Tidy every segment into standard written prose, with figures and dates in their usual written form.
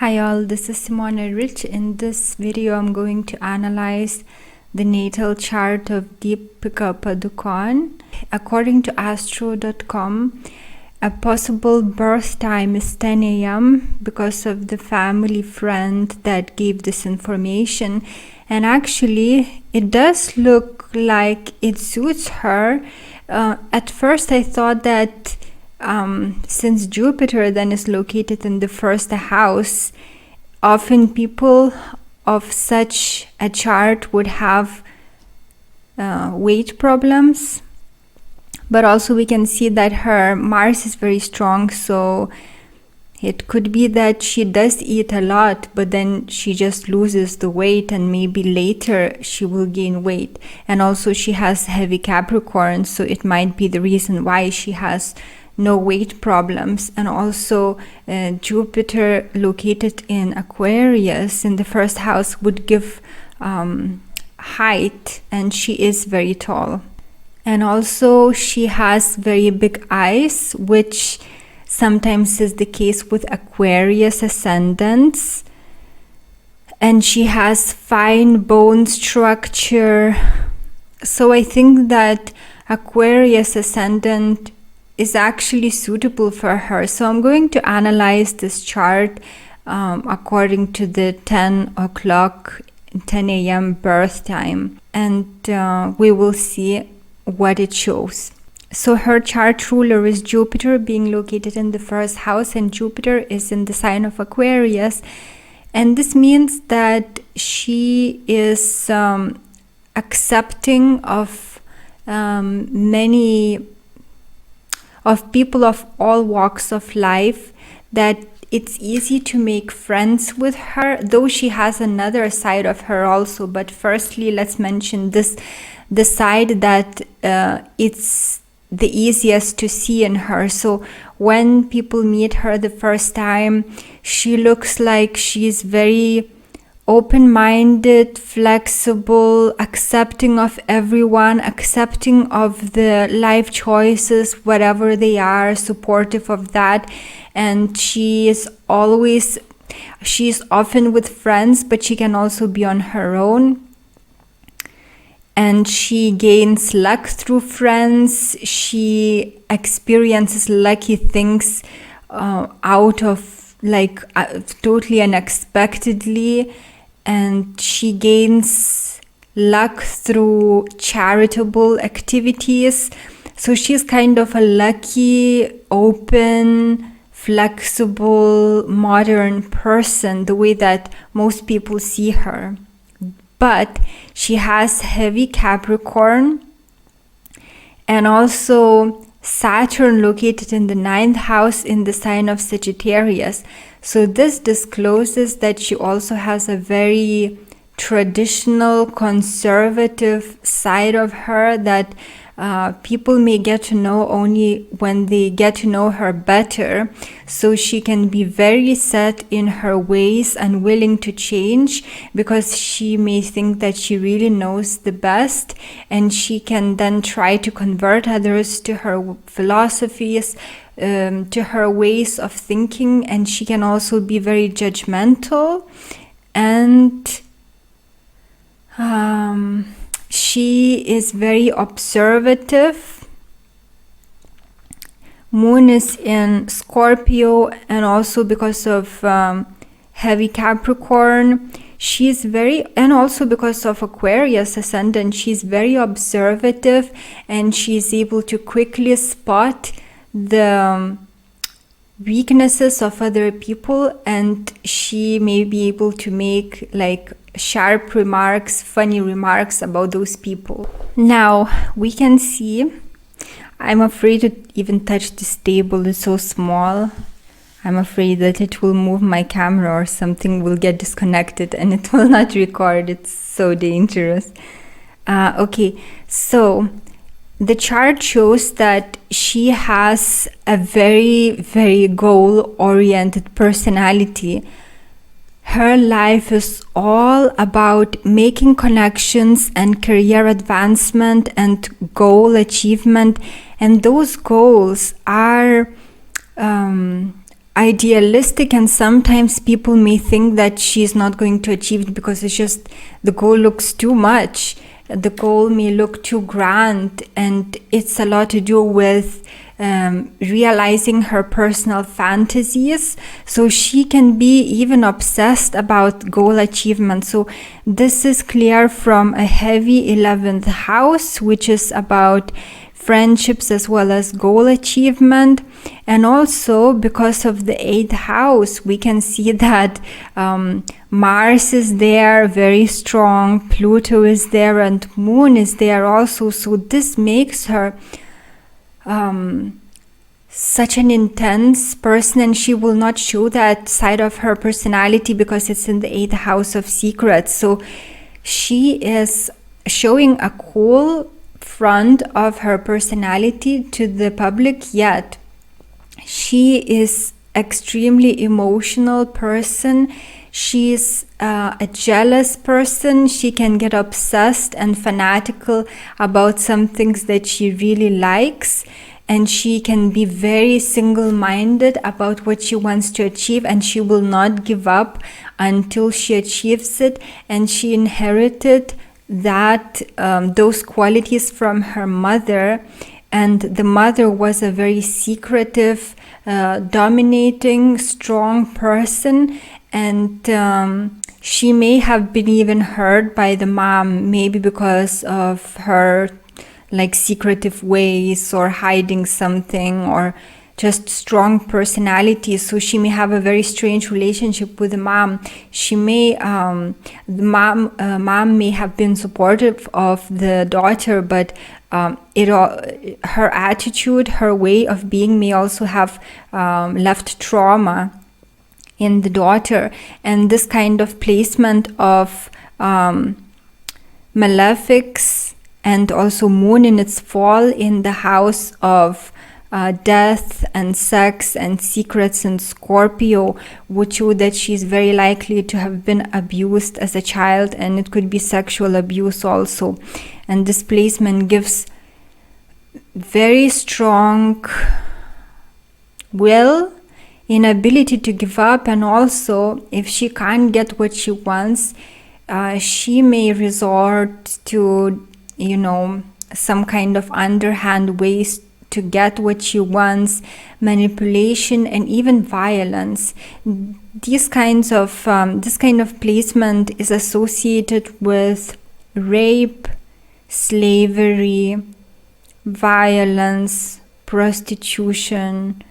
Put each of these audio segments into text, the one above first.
Hi all, this is Simona Rich. In this video, I'm going to analyze the natal chart of Deepika Padukone. According to astro.com, a possible birth time is 10 a.m. because of the family friend that gave this information. And actually, it does look like it suits her. At first, I thought that since Jupiter then is located in the first house, often people of such a chart would have weight problems. But also we can see that her Mars is very strong, so it could be that she does eat a lot, but then she just loses the weight and maybe later she will gain weight. And also she has heavy Capricorn, so it might be the reason why she has no weight problems. And also Jupiter located in Aquarius in the first house would give height, and she is very tall. And also she has very big eyes, which sometimes is the case with Aquarius ascendants. And she has fine bone structure. So I think that Aquarius ascendant is actually suitable for her. So I'm going to analyze this chart according to the 10 a.m. birth time. And we will see what it shows. So her chart ruler is Jupiter, being located in the first house, and Jupiter is in the sign of Aquarius. And this means that she is accepting of many of people of all walks of life, that it's easy to make friends with her, though she has another side of her also. But firstly, let's mention the side that it's the easiest to see in her. So when people meet her the first time, she looks like she's very open-minded, flexible, accepting of everyone, accepting of the life choices, whatever they are, supportive of that. And she's often with friends, but she can also be on her own. And she gains luck through friends. She experiences lucky things out of totally unexpectedly. And she gains luck through charitable activities. So she's kind of a lucky, open, flexible, modern person, the way that most people see her. But she has heavy Capricorn and also Saturn located in the 9th house in the sign of Sagittarius. So this discloses that she also has a very traditional, conservative side of her that people may get to know only when they get to know her better. So she can be very set in her ways and willing to change, because she may think that she really knows the best, and she can then try to convert others to her philosophies, to her ways of thinking. And she can also be very judgmental, and she is very observative. Moon is in Scorpio, and also because of heavy Capricorn, she's very, and also because of Aquarius ascendant, she's very observative, and she's able to quickly spot the weaknesses of other people, and she may be able to make sharp remarks, funny remarks about those people. Now we can see, I'm afraid to even touch this table, it's so small. I'm afraid that it will move my camera or something will get disconnected and it will not record. It's so dangerous. Okay, so the chart shows that she has a very, very goal-oriented personality. Her life is all about making connections and career advancement and goal achievement. And those goals are idealistic, and sometimes people may think that she's not going to achieve it because it's just the goal looks too much. The goal may look too grand, and it's a lot to do with realizing her personal fantasies. So she can be even obsessed about goal achievement. So this is clear from a heavy 11th house, which is about friendships as well as goal achievement. And also because of the 8th house, we can see that Mars is there, very strong, Pluto is there, and Moon is there also. So this makes her such an intense person, and she will not show that side of her personality because it's in the 8th house of secrets. So she is showing a cool front of her personality to the public, yet she is extremely emotional person. She's a jealous person. She can get obsessed and fanatical about some things that she really likes, and she can be very single-minded about what she wants to achieve, and she will not give up until she achieves it. And she inherited that those qualities from her mother, and the mother was a very secretive, dominating, strong person, and she may have been even hurt by the mom, maybe because of her like secretive ways or hiding something, or just strong personality. So she may have a very strange relationship with the mom. She may the mom may have been supportive of the daughter, but her attitude, her way of being may also have left trauma in the daughter. And this kind of placement of malefics and also Moon in its fall in the house of death and sex and secrets in Scorpio would show that she's very likely to have been abused as a child, and it could be sexual abuse also. And this placement gives very strong will, inability to give up, and also if she can't get what she wants, she may resort to some kind of underhand ways to get what she wants, manipulation, and even violence. This kind of placement is associated with rape, slavery, violence, prostitution,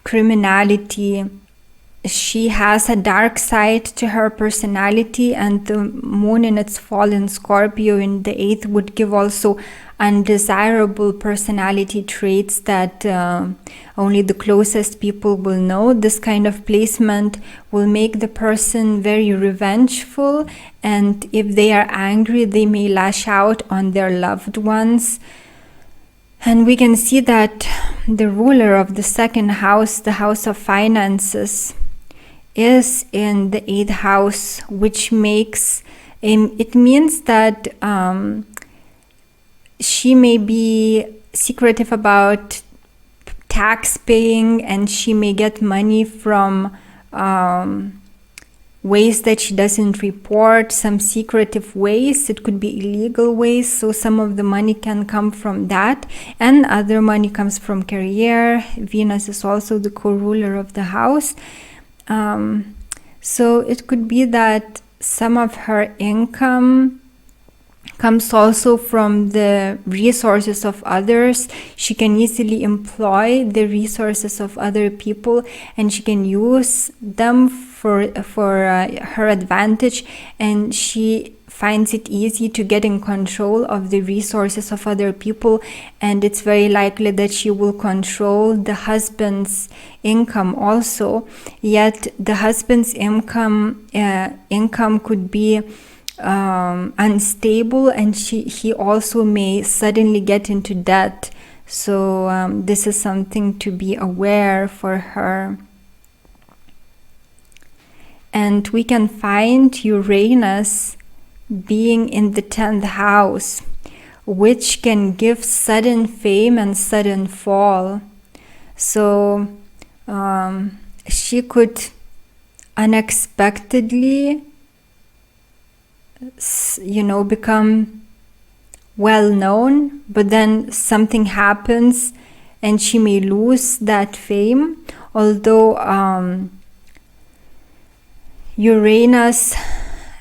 criminality. She has a dark side to her personality, and the Moon in its fall in Scorpio in the 8th would give also undesirable personality traits that only the closest people will know. This kind of placement will make the person very revengeful, and if they are angry, they may lash out on their loved ones. And we can see that the ruler of the 2nd house, the house of finances, is in the 8th house, which makes it means that she may be secretive about tax paying, and she may get money from ways that she doesn't report, some secretive ways. It could be illegal ways, so some of the money can come from that, and other money comes from career. Venus is also the co-ruler of the house. So it could be that some of her income comes also from the resources of others. She can easily employ the resources of other people, and she can use them for her advantage, and she finds it easy to get in control of the resources of other people, and it's very likely that she will control the husband's income also. Yet the husband's income could be unstable, and he also may suddenly get into debt. So this is something to be aware for her. And we can find Uranus being in the 10th house, which can give sudden fame and sudden fall. So she could unexpectedly, become well known, but then something happens and she may lose that fame. Although Uranus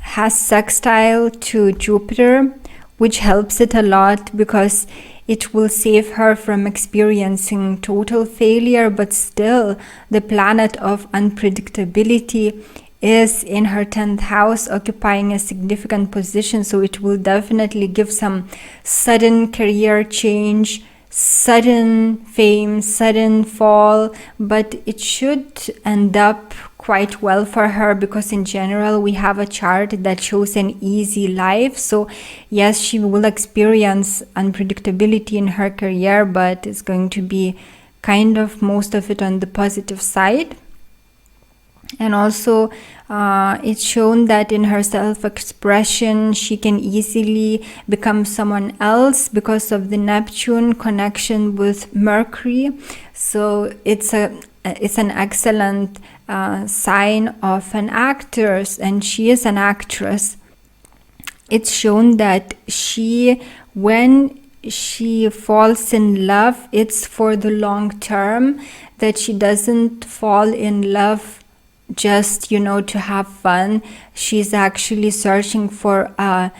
has sextile to Jupiter, which helps it a lot because it will save her from experiencing total failure, but still the planet of unpredictability is in her 10th house, occupying a significant position, so it will definitely give some sudden career change, sudden fame, sudden fall, but it should end up quite well for her because in general we have a chart that shows an easy life. So yes, she will experience unpredictability in her career, but it's going to be kind of most of it on the positive side. And also it's shown that in her self-expression she can easily become someone else because of the Neptune connection with Mercury. So it's an excellent sign of an actress, and she is an actress. It's shown that when she falls in love, it's for the long term, that she doesn't fall in love just to have fun. She's actually searching for a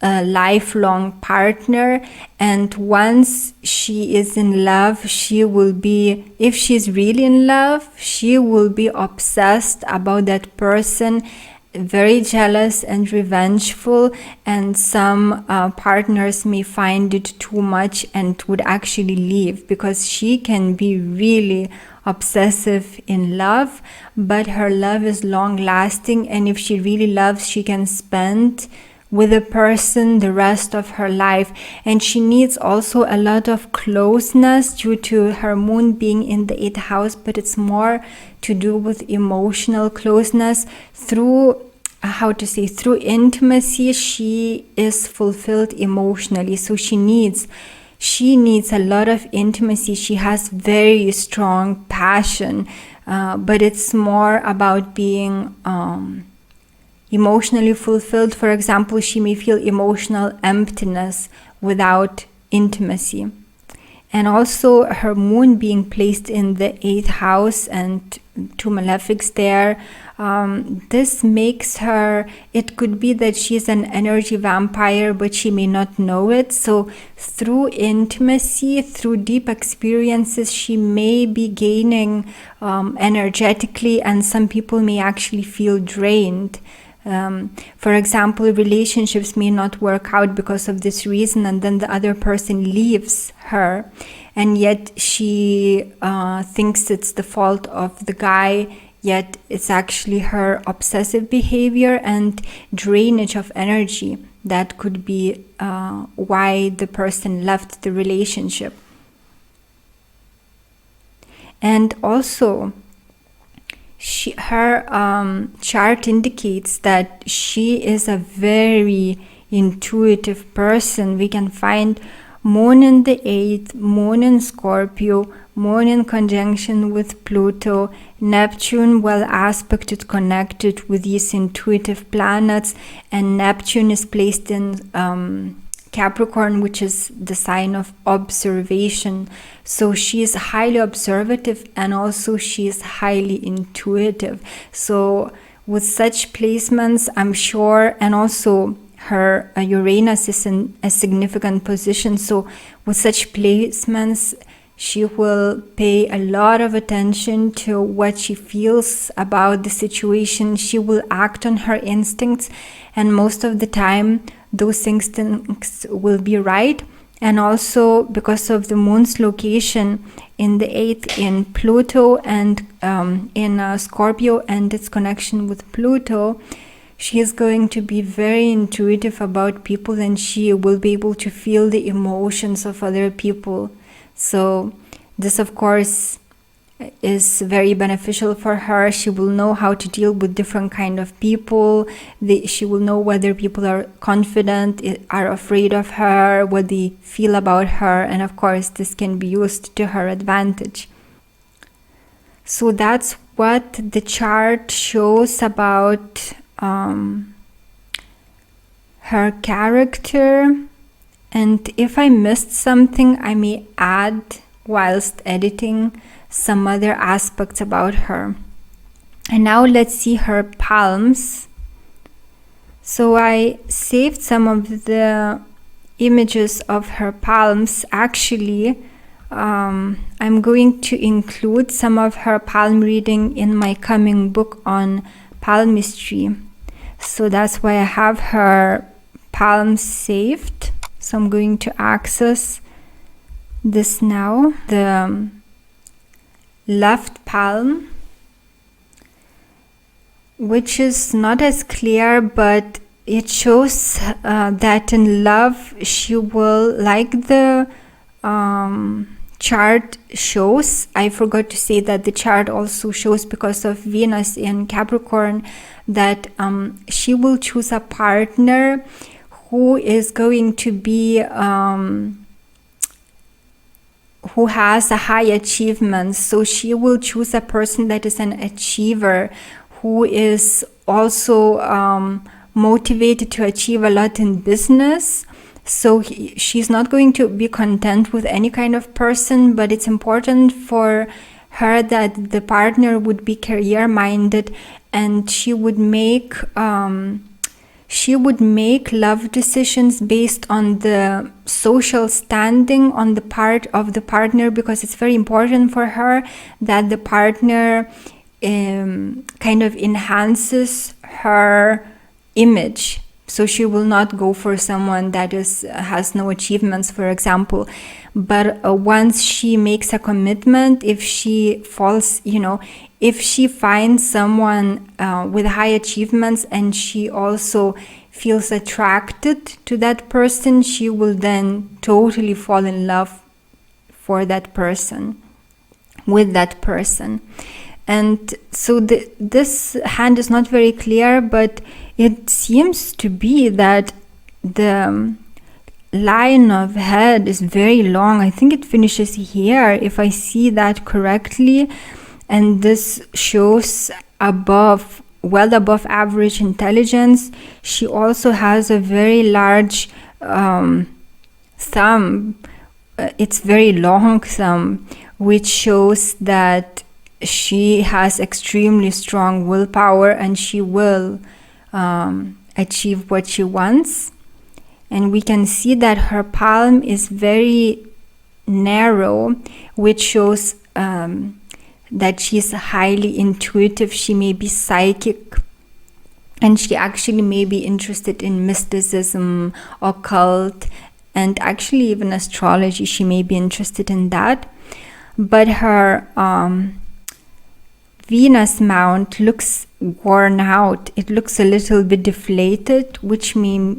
lifelong partner, and once she is in love, if she's really in love, she will be obsessed about that person, very jealous and revengeful, and some partners may find it too much and would actually leave because she can be really obsessive in love, but her love is long lasting, and if she really loves, she can spend with a person the rest of her life. And she needs also a lot of closeness due to her moon being in the 8th house, but it's more to do with emotional closeness through intimacy. She is fulfilled emotionally, so she needs a lot of intimacy. She has very strong passion, but it's more about being emotionally fulfilled. For example, she may feel emotional emptiness without intimacy. And also her moon being placed in the 8th house and 2 malefics there, this makes her, it could be that she's an energy vampire, but she may not know it. So through intimacy, through deep experiences, she may be gaining energetically, and some people may actually feel drained. For example, relationships may not work out because of this reason, and then the other person leaves her, and yet she thinks it's the fault of the guy, yet it's actually her obsessive behavior and drainage of energy that could be why the person left the relationship. And also her chart indicates that she is a very intuitive person. We can find Moon in the 8th, Moon in Scorpio, Moon in conjunction with Pluto, Neptune well aspected, connected with these intuitive planets, and Neptune is placed in Capricorn, which is the sign of observation. So she is highly observative, and also she is highly intuitive. So with such placements, I'm sure, and also her Uranus is in a significant position. So with such placements, she will pay a lot of attention to what she feels about the situation. She will act on her instincts, and most of the time those instincts will be right. And also because of the moon's location in the 8th in Pluto and in Scorpio and its connection with Pluto, she is going to be very intuitive about people, and she will be able to feel the emotions of other people. So this, of course, is very beneficial for her. She will know how to deal with different kind of people. She will know whether people are confident, are afraid of her, what they feel about her, and of course this can be used to her advantage. So that's what the chart shows about her character. And if I missed something, I may add whilst editing some other aspects about her. And now let's see her palms. So I saved some of the images of her palms. Actually, I'm going to include some of her palm reading in my coming book on palmistry. So that's why I have her palms saved. So I'm going to access this now. The left palm, which is not as clear, but it shows that in love she will, like the chart shows. I forgot to say that the chart also shows, because of Venus in Capricorn, that she will choose a partner who is going to be who has a high achievement. So she will choose a person that is an achiever, who is also motivated to achieve a lot in business. So she's not going to be content with any kind of person, but it's important for her that the partner would be career-minded, and she would make love decisions based on the social standing on the part of the partner, because it's very important for her that the partner kind of enhances her image. So she will not go for someone that has no achievements, for example. But once she makes a commitment, if she falls, if she finds someone with high achievements and she also feels attracted to that person, she will then totally fall in love for that person, with that person. And so this hand is not very clear, but it seems to be that the line of head is very long. I think it finishes here, if I see that correctly. And this shows well above average intelligence. She also has a very large thumb. It's very long thumb, which shows that she has extremely strong willpower, and she will achieve what she wants. And we can see that her palm is very narrow, which shows that she's highly intuitive. She may be psychic, and she actually may be interested in mysticism, occult, and actually even astrology. She may be interested in that. But her Venus mount looks worn out. It looks a little bit deflated, which may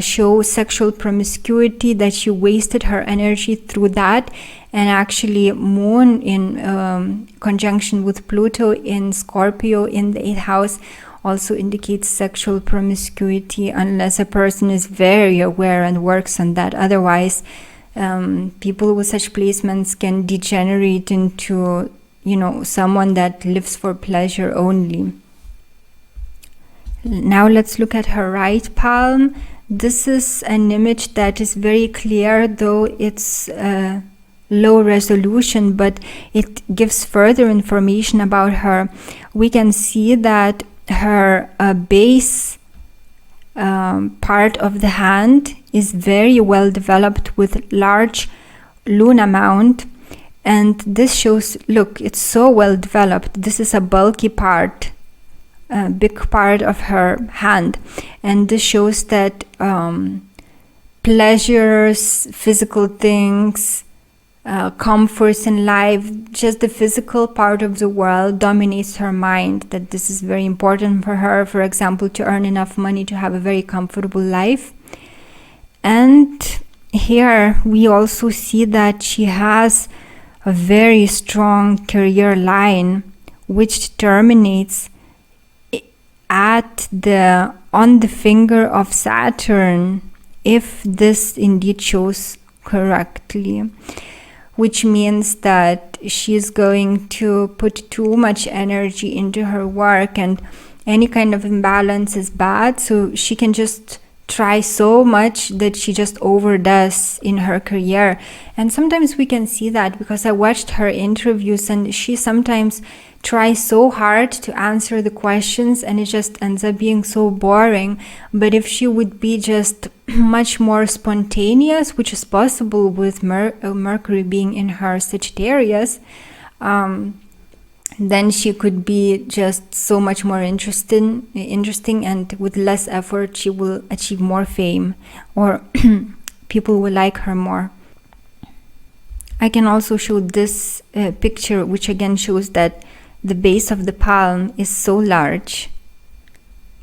show sexual promiscuity, that she wasted her energy through that. And actually Moon in conjunction with Pluto in Scorpio in the 8th house also indicates sexual promiscuity, unless a person is very aware and works on that. Otherwise, people with such placements can degenerate into someone that lives for pleasure only. Now let's look at her right palm. This is an image that is very clear, though it's low resolution, but it gives further information about her. We can see that her base part of the hand is very well developed with large luna mount. And this shows, look, it's so well developed. This is a bulky part, a big part of her hand. And this shows that pleasures, physical things, comforts in life, just the physical part of the world dominates her mind, that this is very important for her, for example, to earn enough money to have a very comfortable life. And here we also see that she has a very strong career line, which terminates on the finger of Saturn, if this indeed shows correctly, which means that that she's going to put too much energy into her work, and any kind of imbalance is bad. So she can just try so much that she just overdoes in her career. And sometimes we can see that, because I watched her interviews, and she sometimes tries so hard to answer the questions and it just ends up being so boring. But if she would be just much more spontaneous, which is possible with Mercury being in her Sagittarius, then she could be just so much more interesting, and with less effort she will achieve more fame, or people will like her more. I can also show this picture, which again shows that the base of the palm is so large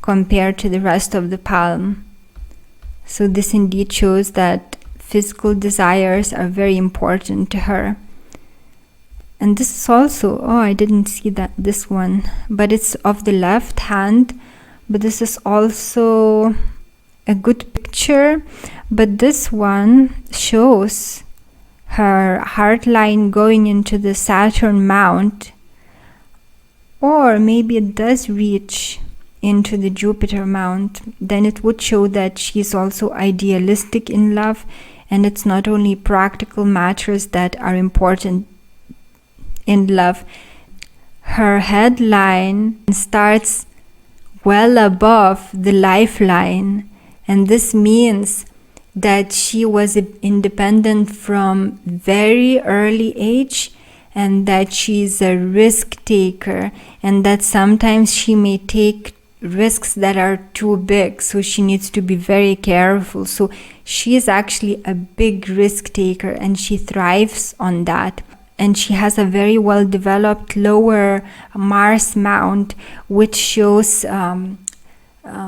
compared to the rest of the palm. So this indeed shows that physical desires are very important to her. And this is also, I didn't see this one, but it's of the left hand. But this is also a good picture. But this one shows her heart line going into the Saturn mount, or maybe it does reach into the Jupiter mount. Then it would show that she's also idealistic in love, and it's not only practical matters that are important in love. Her headline starts well above the lifeline, and this means that she was independent from very early age, and that she's a risk taker, and that sometimes she may take risks that are too big, so she needs to be very careful. So she is actually a big risk taker, and she thrives on that. And she has a very well developed lower Mars mount, which shows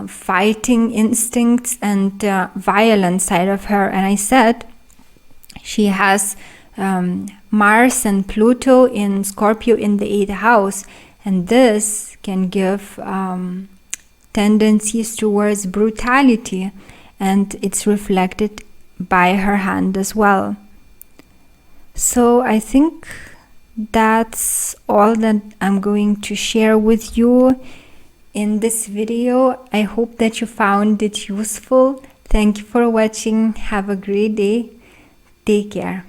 fighting instincts and violent side of her. And I said she has Mars and Pluto in Scorpio in the 8th house, and this can give tendencies towards brutality, and it's reflected by her hand as well. So I think that's all that I'm going to share with you in this video. I hope that you found it useful. Thank you for watching. Have a great day. Take care.